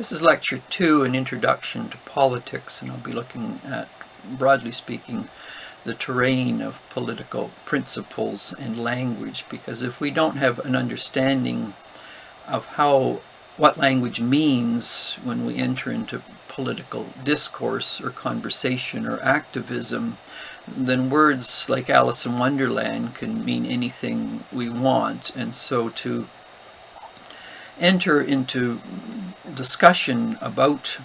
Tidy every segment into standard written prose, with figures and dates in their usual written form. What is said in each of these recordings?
This is Lecture 2, an Introduction to Politics, and I'll be looking at, broadly speaking, the terrain of political principles and language, because if we don't have an understanding of what language means when we enter into political discourse or conversation or activism, then words like Alice in Wonderland can mean anything we want. And so to enter into discussion about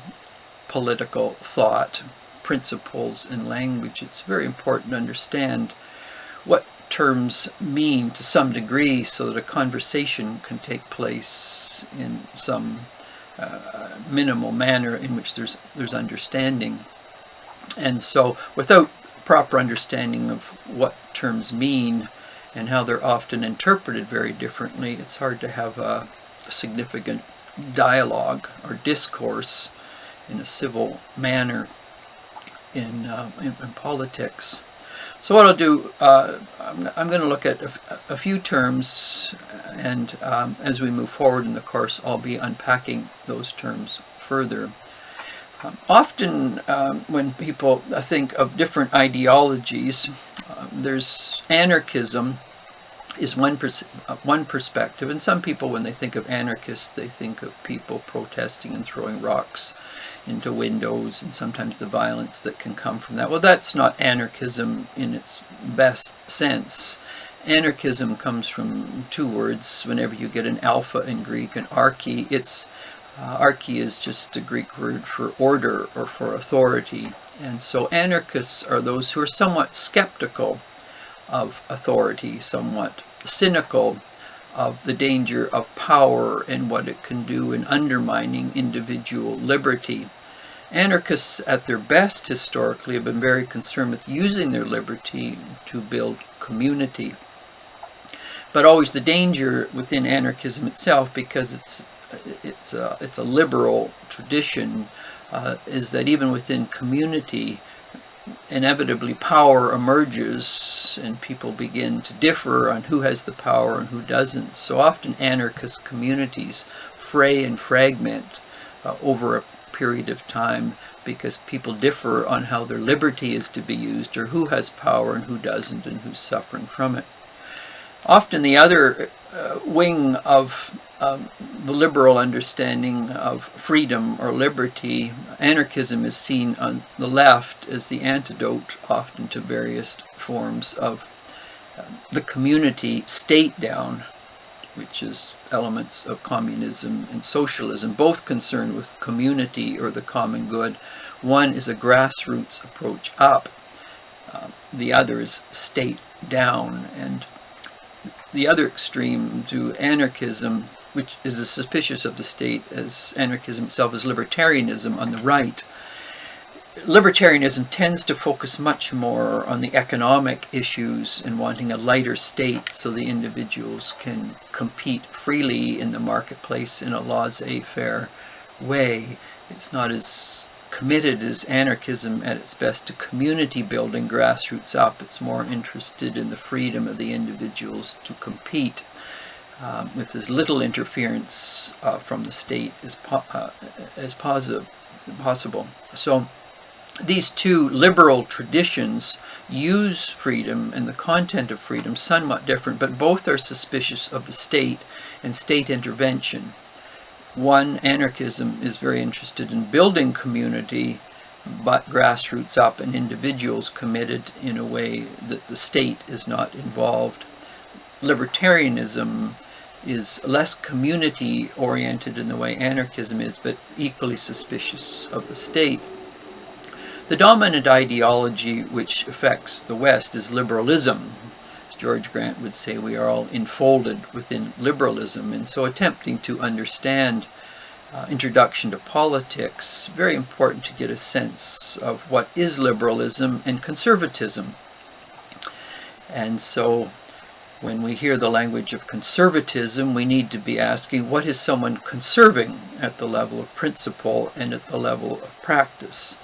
political thought, principles, and language, it's very important to understand what terms mean to some degree so that a conversation can take place in some minimal manner in which there's understanding. And so without proper understanding of what terms mean and how they're often interpreted very differently, it's hard to have a significant dialogue or discourse in a civil manner in politics. So what I'll do, I'm going to look at a few terms, and as we move forward in the course, I'll be unpacking those terms further. Often when people think of different ideologies, there's anarchism is one perspective, and some people, when they think of anarchists, they think of people protesting and throwing rocks into windows, and sometimes the violence that can come from that. Well, that's not anarchism in its best sense. Anarchism comes from two words. Whenever you get an alpha in Greek, an archi, archi is just a Greek word for order or for authority. And so anarchists are those who are somewhat skeptical of authority, somewhat cynical of the danger of power and what it can do in undermining individual liberty. Anarchists at their best historically have been very concerned with using their liberty to build community. But always the danger within anarchism itself, because it's a liberal tradition, is that even within community, inevitably power emerges and people begin to differ on who has the power and who doesn't. So often anarchist communities fray and fragment over a period of time because people differ on how their liberty is to be used, or who has power and who doesn't, and who's suffering from it. Often the other wing of the liberal understanding of freedom or liberty, anarchism is seen on the left as the antidote often to various forms of the community state down, which is elements of communism and socialism, both concerned with community or the common good. One is a grassroots approach up, the other is state down. And the other extreme to anarchism, which is as suspicious of the state as anarchism itself, is libertarianism on the right. Libertarianism tends to focus much more on the economic issues and wanting a lighter state so the individuals can compete freely in the marketplace in a laissez-faire way. It's not as committed as anarchism at its best to community building, grassroots up. It's more interested in the freedom of the individuals to compete with as little interference from the state as possible. So these two liberal traditions use freedom and the content of freedom somewhat different, but both are suspicious of the state and state intervention. One, anarchism, is very interested in building community, but grassroots up and individuals committed in a way that the state is not involved. Libertarianism is less community-oriented in the way anarchism is, but equally suspicious of the state. The dominant ideology which affects the West is liberalism. As George Grant would say, we are all enfolded within liberalism, and so attempting to understand Introduction to Politics, very important to get a sense of what is liberalism and conservatism. And so when we hear the language of conservatism, we need to be asking, what is someone conserving at the level of principle and at the level of practice?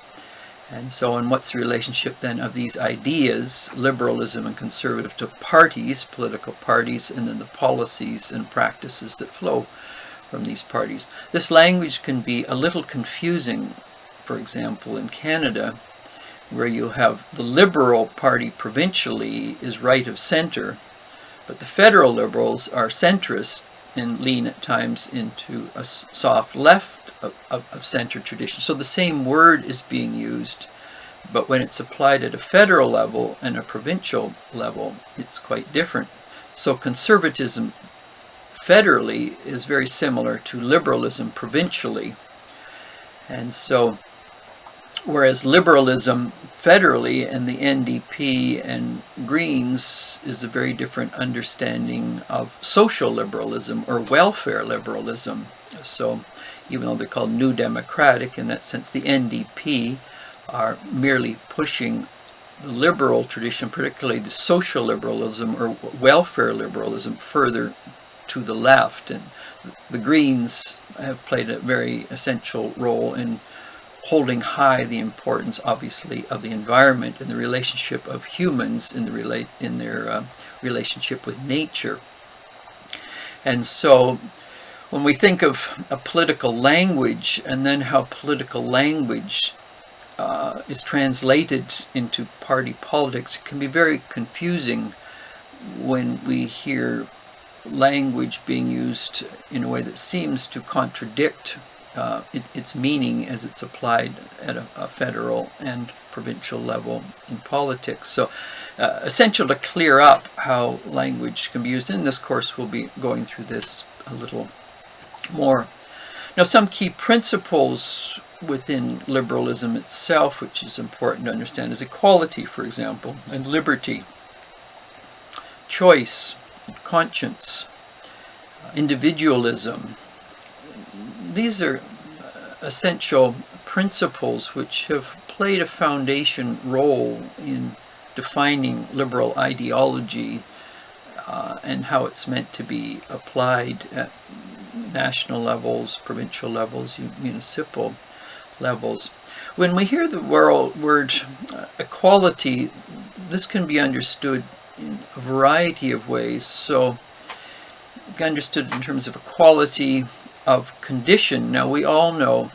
And so on, what's the relationship then of these ideas, liberalism and conservative, to parties, political parties, and then the policies and practices that flow from these parties. This language can be a little confusing, for example, in Canada, where you have the Liberal Party provincially is right of centre, but the federal Liberals are centrist and lean at times into a soft left of centre tradition. So the same word is being used, but when it's applied at a federal level and a provincial level, it's quite different. So conservatism federally is very similar to liberalism provincially. And so, whereas liberalism federally and the NDP and Greens is a very different understanding of social liberalism or welfare liberalism. So even though they're called New Democratic, in that sense the NDP are merely pushing the liberal tradition, particularly the social liberalism or welfare liberalism, further to the left. And the Greens have played a very essential role in holding high the importance, obviously, of the environment and the relationship of humans in their relationship with nature. And so when we think of a political language and then how political language is translated into party politics, it can be very confusing when we hear language being used in a way that seems to contradict its meaning as it's applied at a federal and provincial level in politics. So essential to clear up how language can be used. In this course we'll be going through this a little more. Now, some key principles within liberalism itself, which is important to understand, is equality, for example, and liberty, choice, and conscience, individualism. These are essential principles which have played a foundation role in defining liberal ideology and how it's meant to be applied at national levels, provincial levels, municipal levels. When we hear the word equality, this can be understood in a variety of ways. So, understood in terms of equality of condition. Now, we all know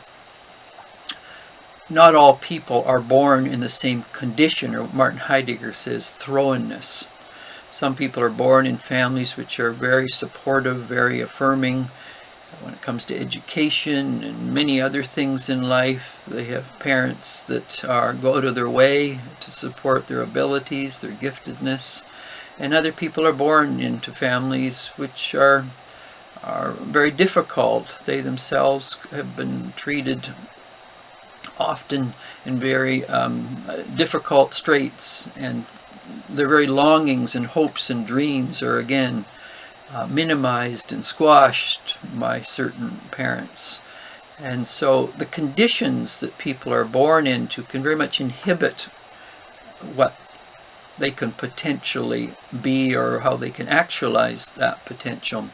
not all people are born in the same condition, or Martin Heidegger says thrownness. Some people are born in families which are very supportive, very affirming when it comes to education and many other things in life. They have parents that go out of their way to support their abilities, their giftedness. And other people are born into families which are very difficult. They themselves have been treated often in very difficult straits, and their very longings and hopes and dreams are again minimized and squashed by certain parents. And so the conditions that people are born into can very much inhibit what they can potentially be or how they can actualize that potential.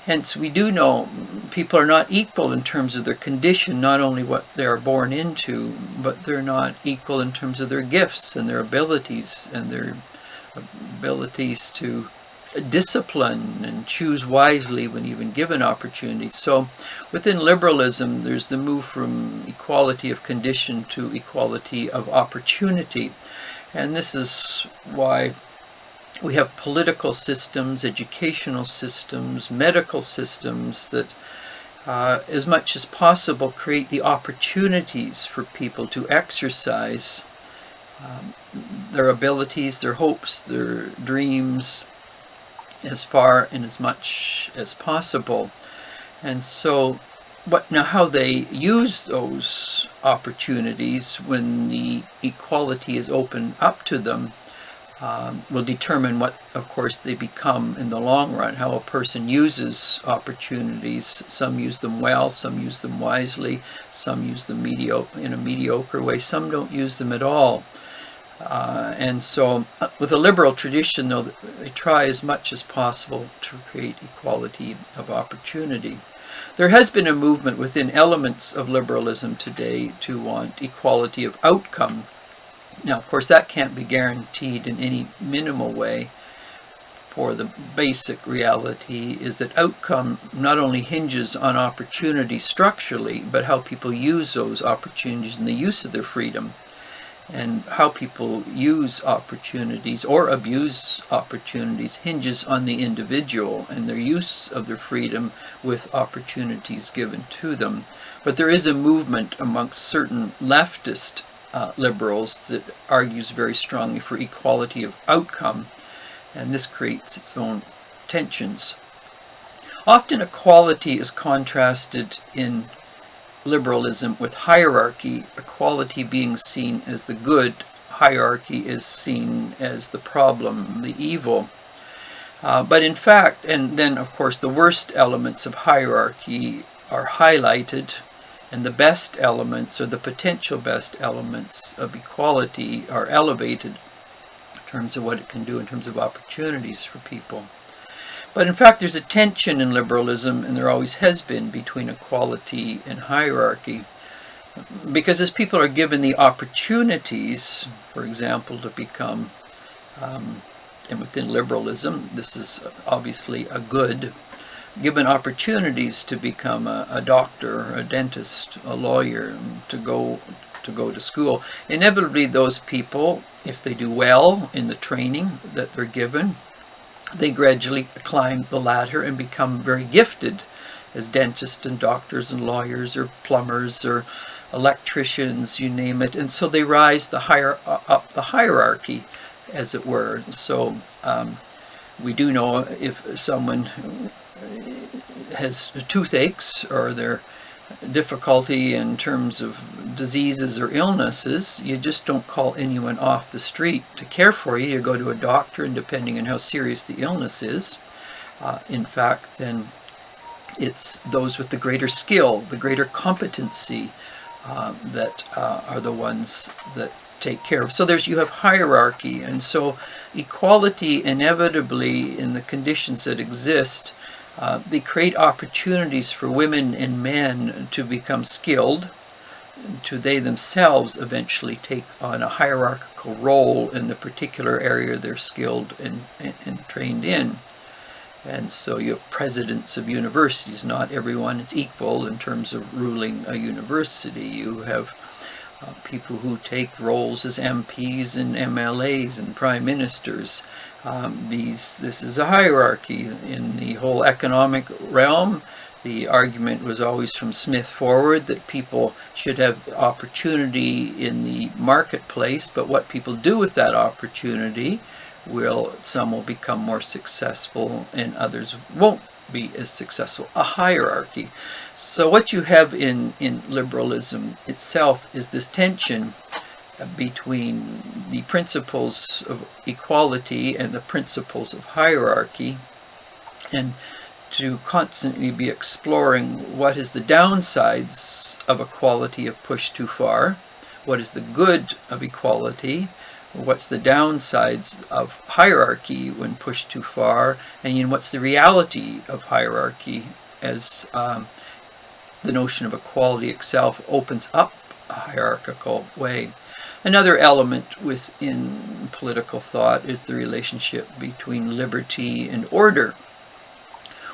Hence, we do know people are not equal in terms of their condition, not only what they are born into, but they're not equal in terms of their gifts and their abilities to discipline and choose wisely when even given opportunities. So within liberalism, there's the move from equality of condition to equality of opportunity. And this is why we have political systems, educational systems, medical systems that as much as possible create the opportunities for people to exercise their abilities, their hopes, their dreams as far and as much as possible. And so how they use those opportunities when the equality is open up to them will determine what, of course, they become in the long run, how a person uses opportunities. Some use them well, some use them wisely, some use them in a mediocre way, some don't use them at all. And so with a liberal tradition, though, they try as much as possible to create equality of opportunity. There has been a movement within elements of liberalism today to want equality of outcome. Now, of course, that can't be guaranteed in any minimal way, for the basic reality is that outcome not only hinges on opportunity structurally, but how people use those opportunities and the use of their freedom. And how people use opportunities or abuse opportunities hinges on the individual and their use of their freedom with opportunities given to them. But there is a movement amongst certain leftist liberals that argues very strongly for equality of outcome, and this creates its own tensions. Often equality is contrasted in liberalism with hierarchy, equality being seen as the good, hierarchy is seen as the problem, the evil. But in fact, and then of course the worst elements of hierarchy are highlighted, and the best elements, or the potential best elements of equality, are elevated in terms of what it can do in terms of opportunities for people. But in fact, there's a tension in liberalism, and there always has been, between equality and hierarchy. Because as people are given the opportunities, for example, to become, and within liberalism, this is obviously a good, given opportunities to become a doctor, a dentist, a lawyer, to go to school, inevitably those people, if they do well in the training that they're given, they gradually climb the ladder and become very gifted as dentists and doctors and lawyers or plumbers or electricians, you name it. And so they rise up the hierarchy, as it were. So we do know if someone has toothaches or their difficulty in terms of diseases or illnesses, you just don't call anyone off the street to care for you. You go to a doctor, and depending on how serious the illness is, in fact, then it's those with the greater skill, the greater competency that are the ones that take care of. So you have hierarchy, and so equality inevitably in the conditions that exist, they create opportunities for women and men to become skilled, to they themselves eventually take on a hierarchical role in the particular area they're skilled and trained in. And so you have presidents of universities. Not everyone is equal in terms of ruling a university. You have people who take roles as MPs and MLAs and prime ministers. This is a hierarchy in the whole economic realm. The argument was always from Smith forward that people should have opportunity in the marketplace, but what people do with that opportunity some will become more successful and others won't be as successful. A hierarchy. So what you have in liberalism itself is this tension between the principles of equality and the principles of hierarchy, and to constantly be exploring what is the downsides of equality if pushed too far, what is the good of equality, what's the downsides of hierarchy when pushed too far, and what's the reality of hierarchy as the notion of equality itself opens up a hierarchical way. Another element within political thought is the relationship between liberty and order.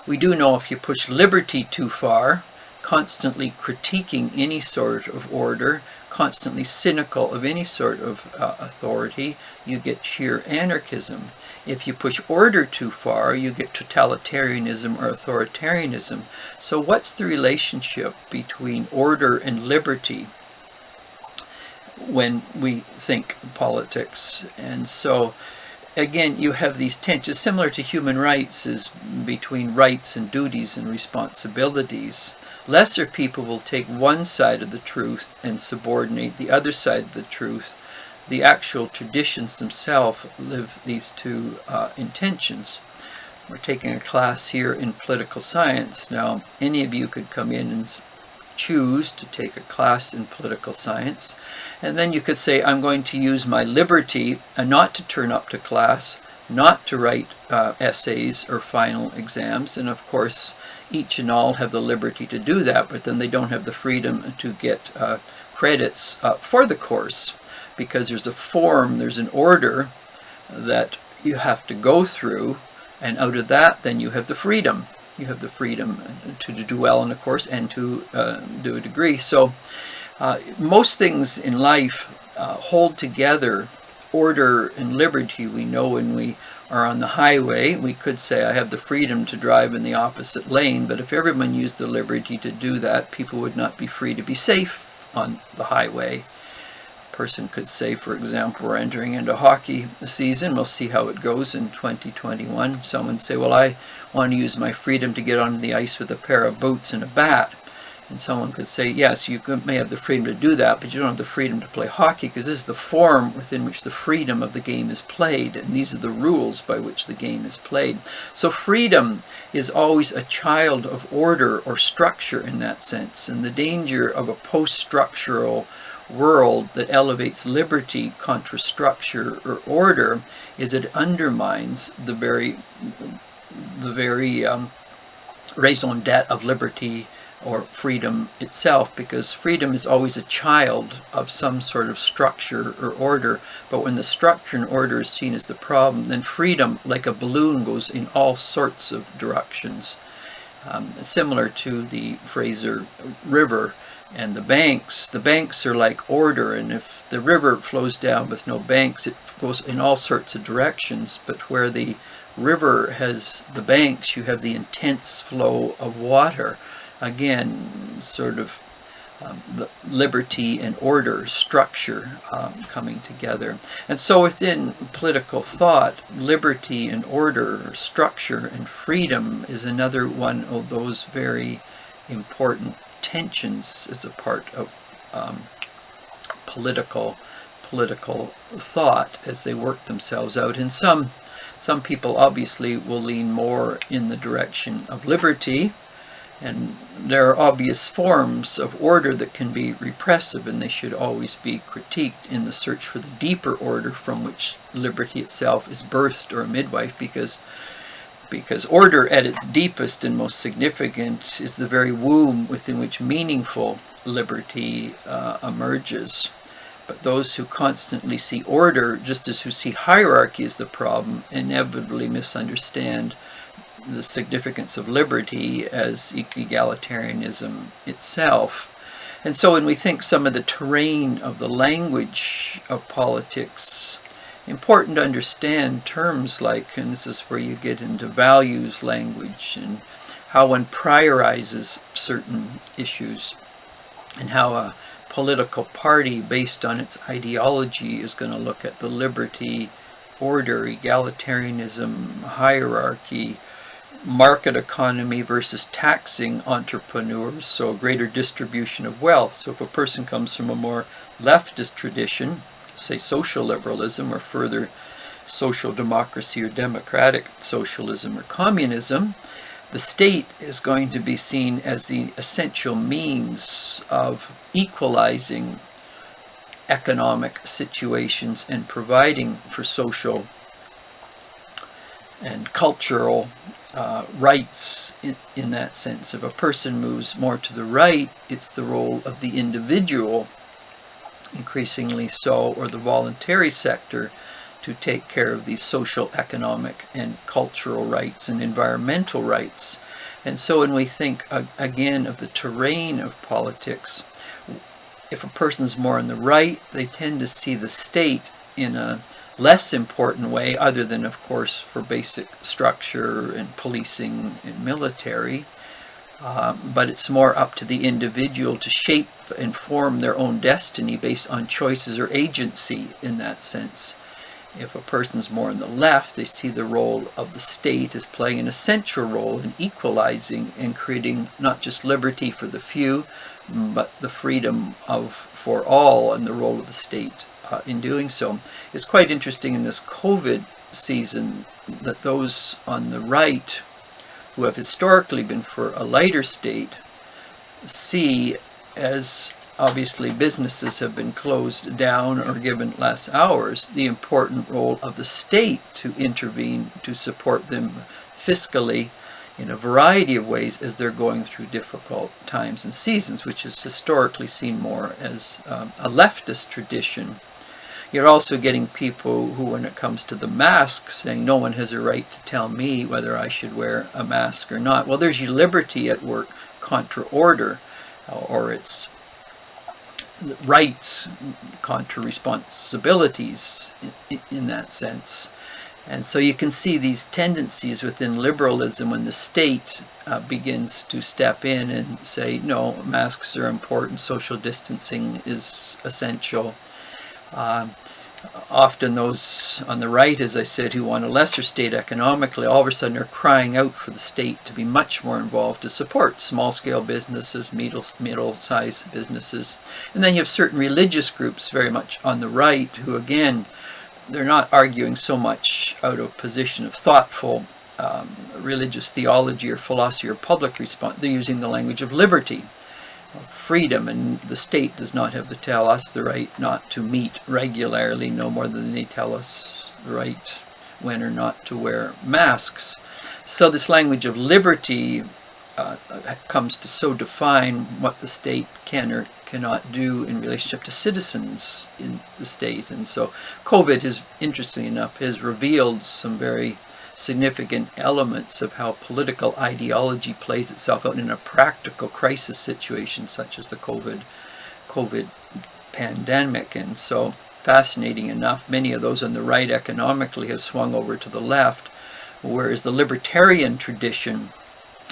We do know if you push liberty too far, constantly critiquing any sort of order, constantly cynical of any sort of authority, you get sheer anarchism. If you push order too far, you get totalitarianism or authoritarianism. So what's the relationship between order and liberty when we think politics? And so again, you have these tensions, similar to human rights, is between rights and duties and responsibilities. Lesser people will take one side of the truth and subordinate the other side of the truth. The actual traditions themselves live these two intentions. We're taking a class here in political science. Now, any of you could come in and choose to take a class in political science, and then you could say, I'm going to use my liberty not to turn up to class, not to write essays or final exams, and of course each and all have the liberty to do that, but then they don't have the freedom to get credits for the course, because there's a form, there's an order that you have to go through And out of that, then you have the freedom. You have the freedom to do well, and of course, and to do a degree. So most things in life hold together order and liberty. We know when we are on the highway, we could say, I have the freedom to drive in the opposite lane, but if everyone used the liberty to do that, people would not be free to be safe on the highway. A person could say, for example, we're entering into hockey season, we'll see how it goes in 2021. Someone would say, well, I want to use my freedom to get on the ice with a pair of boots and a bat. And someone could say, yes, you may have the freedom to do that, but you don't have the freedom to play hockey, because this is the form within which the freedom of the game is played, and these are the rules by which the game is played. So freedom is always a child of order or structure in that sense, and the danger of a post-structural world that elevates liberty contra structure or order is it undermines the very raison d'etre of liberty or freedom itself, because freedom is always a child of some sort of structure or order. But when the structure and order is seen as the problem, then freedom, like a balloon, goes in all sorts of directions. Similar to the Fraser River and the banks are like order, and if the river flows down with no banks, it goes in all sorts of directions. But where the river has the banks, you have the intense flow of water. Again, sort of the liberty and order, structure coming together. And so within political thought, liberty and order, structure and freedom is another one of those very important tensions as a part of political thought as they work themselves out. And some people obviously will lean more in the direction of liberty, and there are obvious forms of order that can be repressive, and they should always be critiqued in the search for the deeper order from which liberty itself is birthed or a midwife, because order at its deepest and most significant is the very womb within which meaningful liberty emerges. But those who constantly see order, just as who see hierarchy as the problem, inevitably misunderstand the significance of liberty as egalitarianism itself. And so when we think some of the terrain of the language of politics, important to understand terms like, and this is where you get into values language and how one prioritizes certain issues, and how a political party based on its ideology is going to look at the liberty, order, egalitarianism, hierarchy, market economy versus taxing entrepreneurs, so a greater distribution of wealth. So if a person comes from a more leftist tradition, say social liberalism, or further social democracy or democratic socialism or communism, the state is going to be seen as the essential means of equalizing economic situations and providing for social and cultural rights in that sense. If a person moves more to the right, it's the role of the individual, increasingly so, or the voluntary sector, to take care of these social, economic, and cultural rights and environmental rights. And so when we think again of the terrain of politics, if a person's more on the right, they tend to see the state in a less important way, other than, of course, for basic structure and policing and military. But it's more up to the individual to shape and form their own destiny based on choices or agency in that sense. If a person's more on the left, they see the role of the state as playing an essential role in equalizing and creating not just liberty for the few, but the freedom for all, and the role of the state in doing so. It's quite interesting in this COVID season that those on the right, who have historically been for a lighter state, see, as obviously businesses have been closed down or given less hours, the important role of the state to intervene to support them fiscally in a variety of ways as they're going through difficult times and seasons, which is historically seen more as a leftist tradition. You're also getting people who, when it comes to the mask, saying no one has a right to tell me whether I should wear a mask or not. Well, there's your liberty at work contra order, or its rights contra responsibilities in that sense. And so you can see these tendencies within liberalism when the state begins to step in and say, no, masks are important, social distancing is essential. Often those on the right, as I said, who want a lesser state economically, all of a sudden are crying out for the state to be much more involved to support small-scale businesses, middle-sized businesses. And then you have certain religious groups very much on the right who, again, they're not arguing so much out of a position of thoughtful religious theology or philosophy or public response. They're using the language of liberty, freedom, and the state does not have to tell us the right not to meet regularly, no more than they tell us the right when or not to wear masks. So this language of liberty comes to so define what the state can or cannot do in relationship to citizens in the state. And so COVID has, interestingly enough, has revealed some very significant elements of how political ideology plays itself out in a practical crisis situation such as the COVID pandemic. And so, fascinating enough, many of those on the right economically have swung over to the left, whereas the libertarian tradition,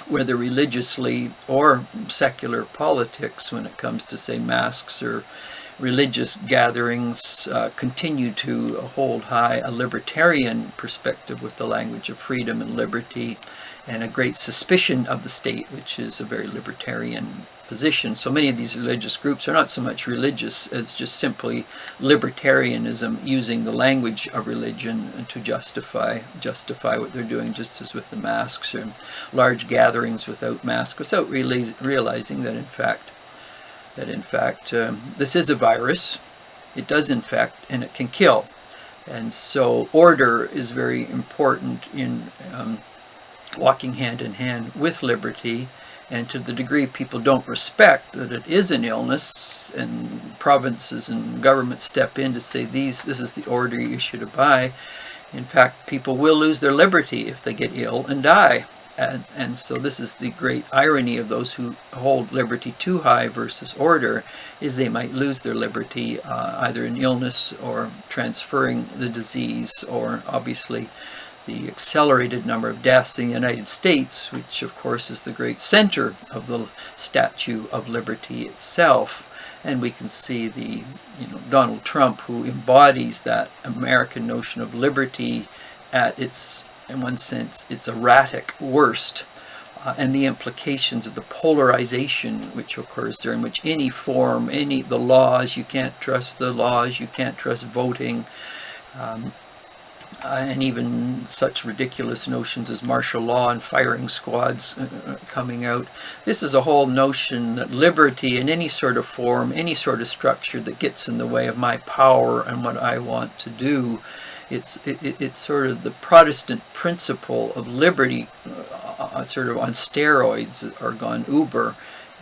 whether religiously or secular politics, when it comes to, say, masks or religious gatherings, continue to hold high a libertarian perspective with the language of freedom and liberty, and a great suspicion of the state, which is a very libertarian position. So many of these religious groups are not so much religious as just simply libertarianism, using the language of religion to justify what they're doing, just as with the masks or large gatherings without masks, without realizing that in fact this is a virus. It does infect and it can kill. And so order is very important in walking hand in hand with liberty. And to the degree people don't respect that it is an illness, and provinces and governments step in to say this is the order you should abide, in fact people will lose their liberty if they get ill and die. And so this is the great irony of those who hold liberty too high versus order, is they might lose their liberty either in illness or transferring the disease, or obviously the accelerated number of deaths in the United States, which of course is the great center of the Statue of Liberty itself. And we can see the Donald Trump, who embodies that American notion of liberty at its, in one sense, its erratic worst, and the implications of the polarization which occurs there, in which any form, the laws, you can't trust the laws, you can't trust voting, and even such ridiculous notions as martial law and firing squads coming out. This is a whole notion that liberty in any sort of form, any sort of structure that gets in the way of my power and what I want to do, it's sort of the Protestant principle of liberty sort of on steroids, or gone uber,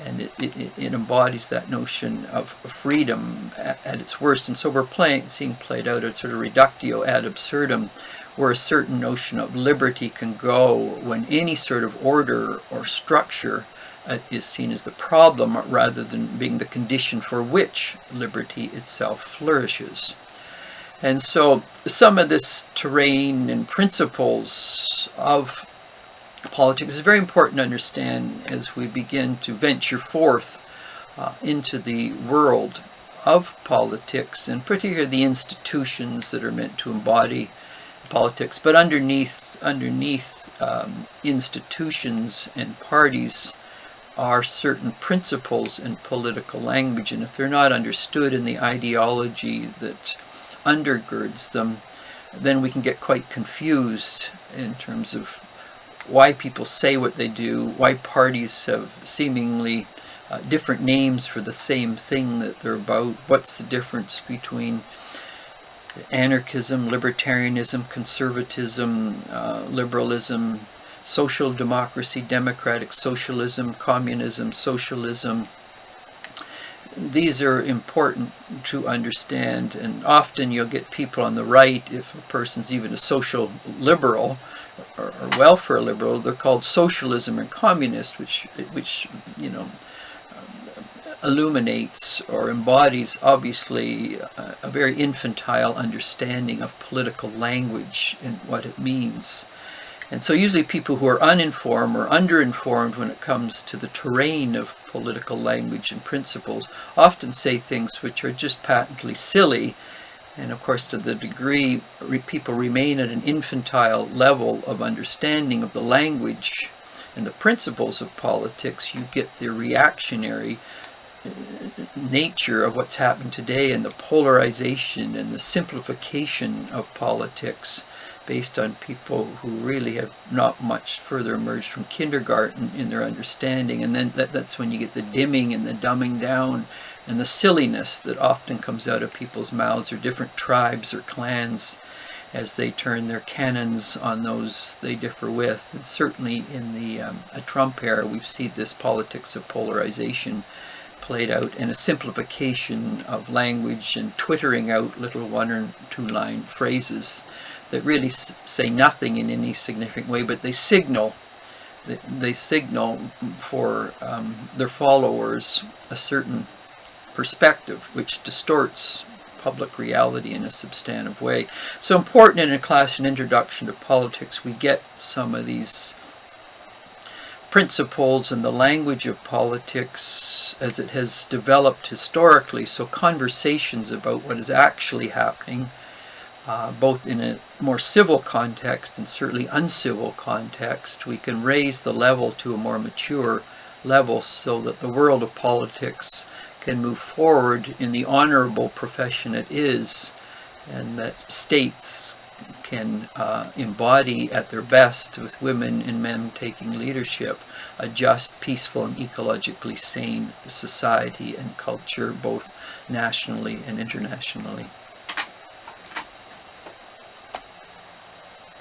and it embodies that notion of freedom at its worst. And so we're seeing played out a sort of reductio ad absurdum, where a certain notion of liberty can go when any sort of order or structure is seen as the problem, rather than being the condition for which liberty itself flourishes. And so some of this terrain and principles of politics is very important to understand as we begin to venture forth into the world of politics, and particularly the institutions that are meant to embody politics. But underneath institutions and parties are certain principles in political language, and if they're not understood in the ideology that undergirds them, then we can get quite confused in terms of why people say what they do, why parties have seemingly different names for the same thing that they're about. What's the difference between anarchism, libertarianism, conservatism, liberalism, social democracy, democratic socialism, communism, socialism? these are important to understand, and often you'll get people on the right, if a person's even a social liberal or welfare liberal, they're called socialism and communist, which you know, illuminates or embodies obviously a very infantile understanding of political language and what it means. And so usually people who are uninformed or underinformed when it comes to the terrain of political language and principles often say things which are just patently silly. And of course, to the degree people remain at an infantile level of understanding of the language and the principles of politics, you get the reactionary nature of what's happened today and the polarization and the simplification of politics based on people who really have not much further emerged from kindergarten in their understanding. And then that's when you get the dimming and the dumbing down and the silliness that often comes out of people's mouths, or different tribes or clans as they turn their cannons on those they differ with. And certainly in the Trump era, we've seen this politics of polarization played out, and a simplification of language and twittering out little 1 or 2 line phrases that really say nothing in any significant way, but they signal for their followers a certain perspective which distorts public reality in a substantive way. So important in a class, an introduction to politics, we get some of these principles and the language of politics as it has developed historically, so conversations about what is actually happening, both in a more civil context and certainly uncivil context. We can raise the level to a more mature level so that the world of politics can move forward in the honorable profession it is, and that states can embody at their best, with women and men taking leadership, a just, peaceful, and ecologically sane society and culture, both nationally and internationally.